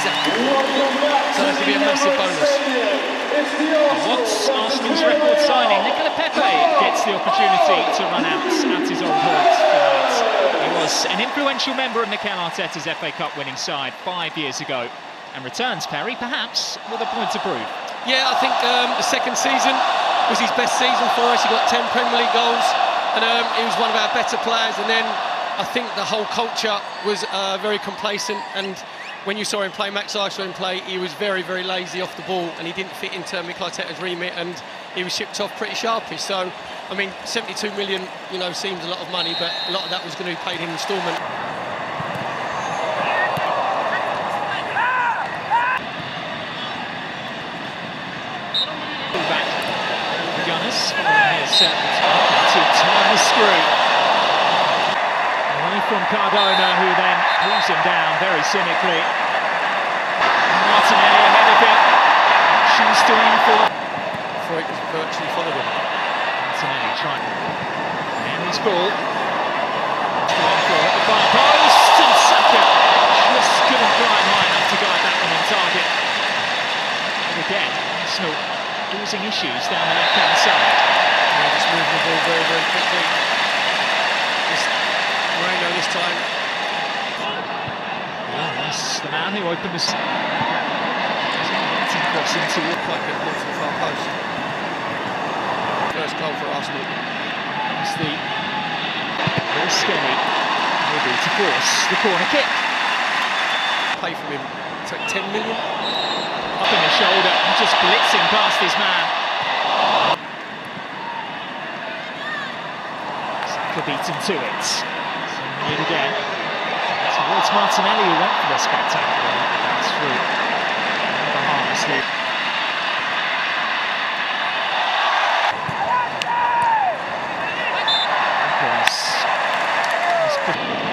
second. So that could be a massive bonus. What's Arsenal's record signing? Nicola Pepe gets the opportunity to run out at his old haunts tonight. He was an influential member of Mikel Arteta's FA Cup winning side 5 years ago and returns, Perry, perhaps with a point to prove. Yeah, I think the second season was his best season for us. He got 10 Premier League goals and he was one of our better players, and then I think the whole culture was very complacent, and when you saw him play, Max Iceland play, he was very, very lazy off the ball and he didn't fit into Mikel Arteta's remit, and he was shipped off pretty sharpish. So, I mean, 72 million, you know, seems a lot of money, but a lot of that was going to be paid in instalment. Back, Gunners, to turn the screw. Away from Cardona, who then pulls him down very cynically. Martinelli ahead of him. Choose to aim for. Before it was virtually followed him. Martinelli trying. Henry's ball. At the far post, and Saka just couldn't climb high enough to guide that one on target. And again, Arsenal causing issues down the left-hand side. Yeah, just moving the ball very, very quickly. Moreno this time. Well, that's the man who opened the... Cross into quite good ball to the far post. First goal for Arsenal. It's the very skinny, maybe to force the corner kick. Pay from him, took 10 million. Up in the shoulder, just blitzing past his man. Saka beaten to it. Yet again, towards Martinelli, who went for the spectacular. That's through. Rather harmlessly.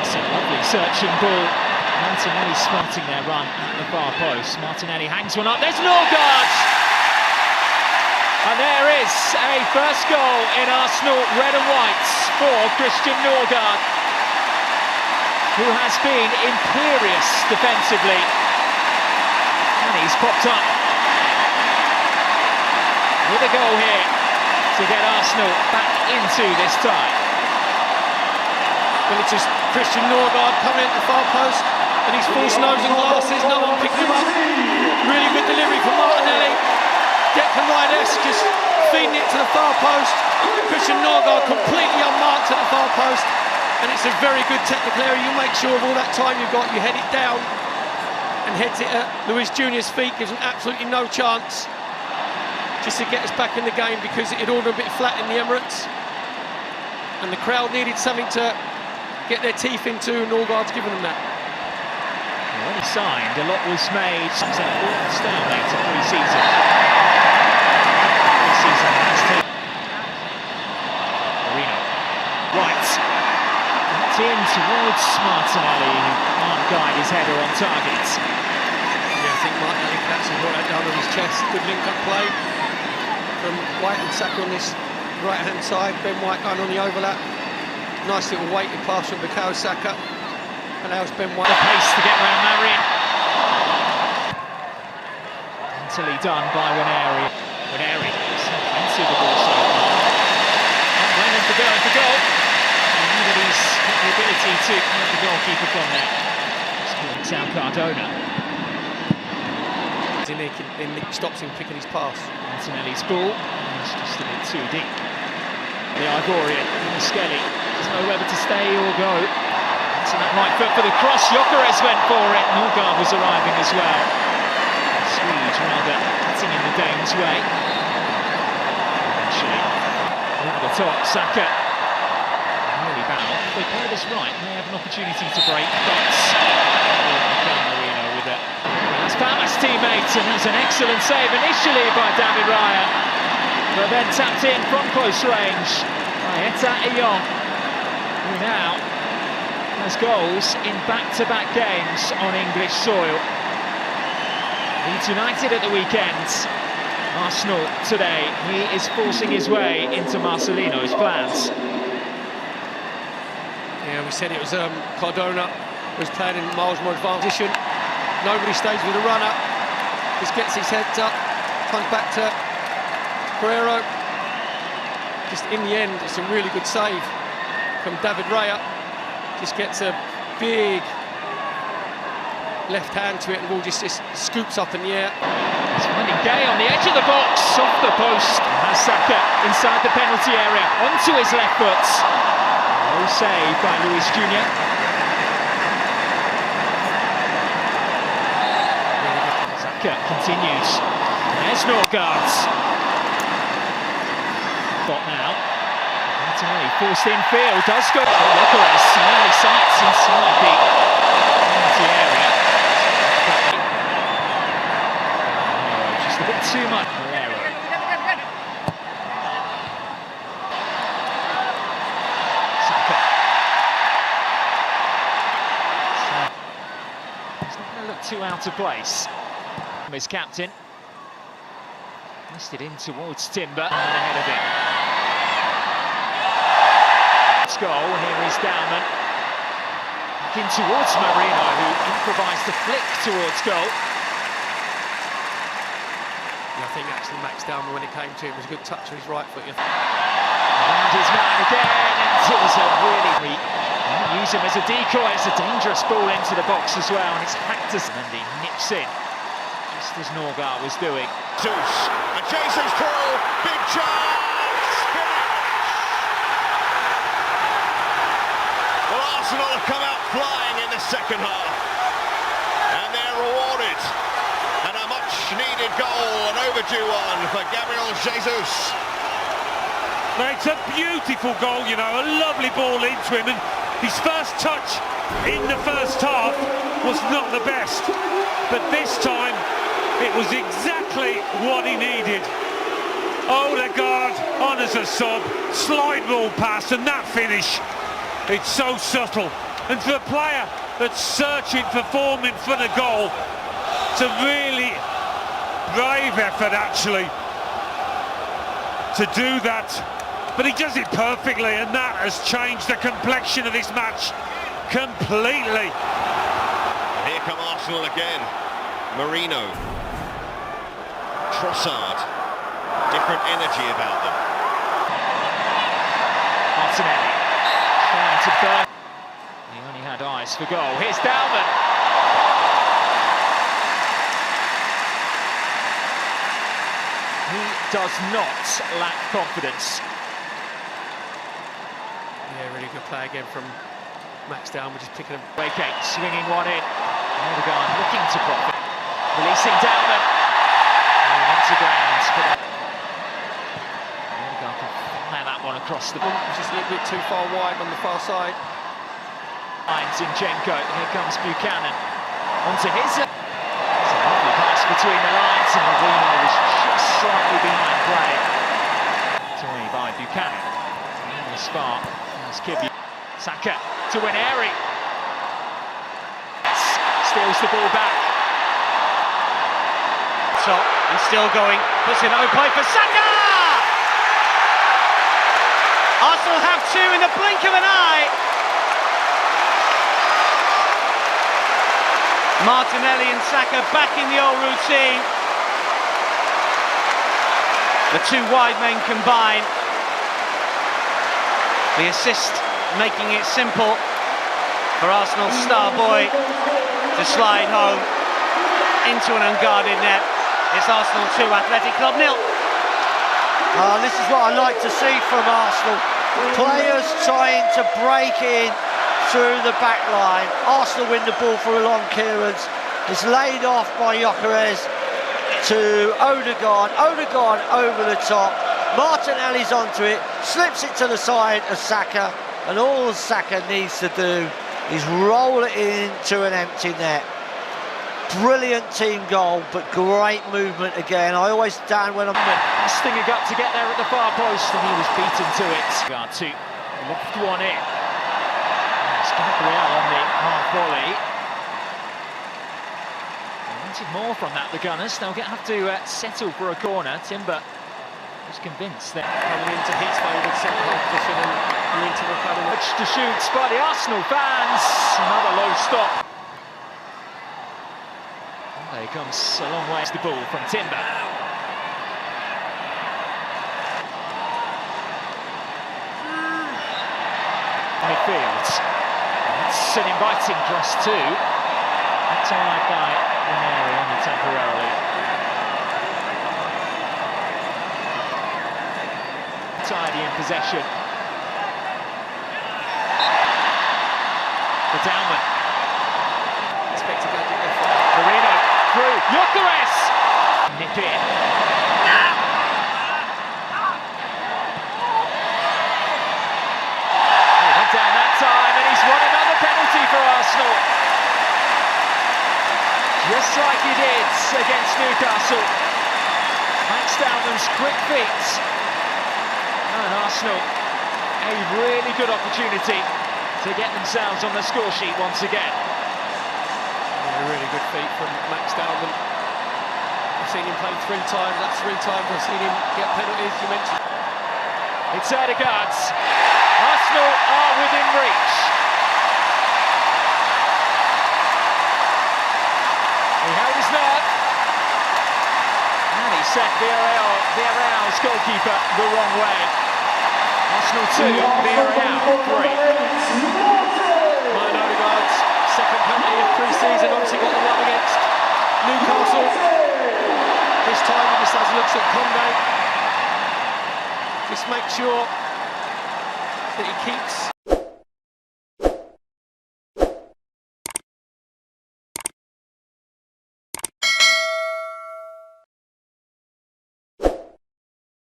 It's a lovely searching ball. Martinelli spotting their run at the far post. Martinelli hangs one up. There's Norgard! And there is a first goal in Arsenal red and white for Christian Norgard, who has been imperious defensively, and he's popped up with a goal here to get Arsenal back into this tie. Well, it's just Christian Norgard coming at the far post, and he's false nose and glasses, no one picking him up. Really good delivery from Martinelli. Declan Rice just feeding it to the far post. Christian Norgard completely unmarked at the far post. And it's a very good technical area. You make sure of all that time you've got, you head it down and heads it at Luis Junior's feet, gives him absolutely no chance just to get us back in the game, because it had all been a bit flat in the Emirates and the crowd needed something to get their teeth into, and Norgard's given them that. When he signed, a lot was made. It's a stalemate of pre-season. Pre-season has taken. Marino. Right. In towards Martinelli, who can't guide his header on target. Yeah, I think Martinelli can actually brought that down on his chest. Good link-up play from White and Saka on this right-hand side. Ben White going on the overlap. Nice little weighted pass from Bukayo Saka. Allows Ben White the pace to get round Marion. Mentally done by Waneri. Waneri, plenty of the ball so far. Not blaming for going for goal. That he's got the ability to have the goalkeeper from there. It's out Cardona. It stops him picking his pass. Martinelli's ball. It's just a bit too deep. The Ivorian, Skelly, doesn't know whether to stay or go. To that right foot for the cross. Gyökeres went for it. Norgard was arriving as well. Swede rather getting in the Danes' way. Eventually, over the top, Saka. Really bad. If they play this right, they have an opportunity to break, but Marino with it. That's Palmer's teammate, and that's an excellent save initially by David Raya, but then tapped in from close range by Eta Iyong, who now has goals in back-to-back games on English soil. Leeds United at the weekend. Arsenal today. He is forcing his way into Marcelino's plans. Yeah, we said it was Cardona was playing in miles more advanced position. Nobody stays with a runner. Just gets his head up, comes back to Pereiro. Just in the end, it's a really good save from David Raya. Just gets a big left hand to it, and the ball just scoops up in the air. He's finding Gay on the edge of the box, off the post. Has Saka inside the penalty area, onto his left foot. No save by Luis Jr. Saka continues. There's Norgard. Got now. Martinelli forced in field, does go. Llokeres early sights inside the penalty area. Just a bit too much. Pereiro. Saka. He's not going to look too out of place. His captain. Missed it in towards Timber and ahead of it. It's goal, here is Dowman. Back in towards Marino, who improvised the flick towards goal. Yeah, I think actually Max Dowman, when it came to him, was a good touch with his right foot. And his man again, and it was a really... Use him as a decoy, it's a dangerous ball into the box as well, and it's hacked us. And he nips in, just as Norgard was doing. Jesus, and Jesus through, big chance, finish! Well, Arsenal have come out flying in the second half, and they're rewarded. And a much-needed goal, an overdue one for Gabriel Jesus. It's a beautiful goal, you know, a lovely ball into him, and his first touch in the first half was not the best, but this time it was exactly what he needed. Odegaard on as a sub, slide ball pass, and that finish, it's so subtle. And for a player that's searching for form in front of goal, it's a really brave effort actually to do that. But he does it perfectly, and that has changed the complexion of this match completely. And here come Arsenal again. Marino. Trossard. Different energy about them. Martinelli trying to burn. He only had eyes for goal. Here's Dowman. He does not lack confidence. Yeah, really good play again from Max Dowman, just picking him. Wakehead swinging one in. Odegaard looking to profit. Releasing Dowman. Into ground. Odegaard can fire that one across the ball. Just a little bit too far wide on the far side. Zinchenko, here comes Buchanan. Onto his... It's a lovely pass between the lines, and Marino was just slightly behind play. Away by Buchanan. In the spark. Kibby. Saka to Waneri. Steals the ball back. So he's still going. Puts in open play for Saka. Arsenal have two in the blink of an eye. Martinelli and Saka back in the old routine. The two wide men combine. The assist making it simple for Arsenal's star boy to slide home into an unguarded net. It's Arsenal 2, Athletic Club 0. This is what I like to see from Arsenal. Players trying to break in through the back line. Arsenal win the ball for a long clearance. It's laid off by Llokeres to Odegaard. Odegaard over the top. Martinelli's onto it, slips it to the side of Saka, and all Saka needs to do is roll it into an empty net. Brilliant team goal, but great movement again. I always stand when I'm... Busting a gut to get there at the far post, and he was beaten to it. Guard two, left one in. It's Gabriel on the half volley. They wanted more from that, the Gunners. They'll have to settle for a corner. Timber was convinced that Coming into Heat's favourite centre half position, and you're into the paddle. much to shoot by the Arsenal fans. Another low stop. There he comes a long way to the ball from Timber. Midfield. It's an inviting cross too. Tied by Ranieri only temporarily. Tidy in possession. For Dalman. Expected that to go far. Marino through. Gyökeres! Nip in. He went down that time and he's won another penalty for Arsenal. Just like he did against Newcastle. Max Dalman's quick feet. And Arsenal, a really good opportunity to get themselves on the score sheet once again. Yeah, really good feat from Max Dalman. I've seen him play 3 times, that's 3 times I've seen him get penalties, you mentioned. It's Ødegaard. Arsenal are within reach. He held his nerve. And he set Villarreal's goalkeeper the wrong way. Arsenal 2, Villarreal 3. Martin Ødegaard's second penalty of pre-season, obviously got the one against Newcastle. This time he just has looks at Conde. Just make sure that he keeps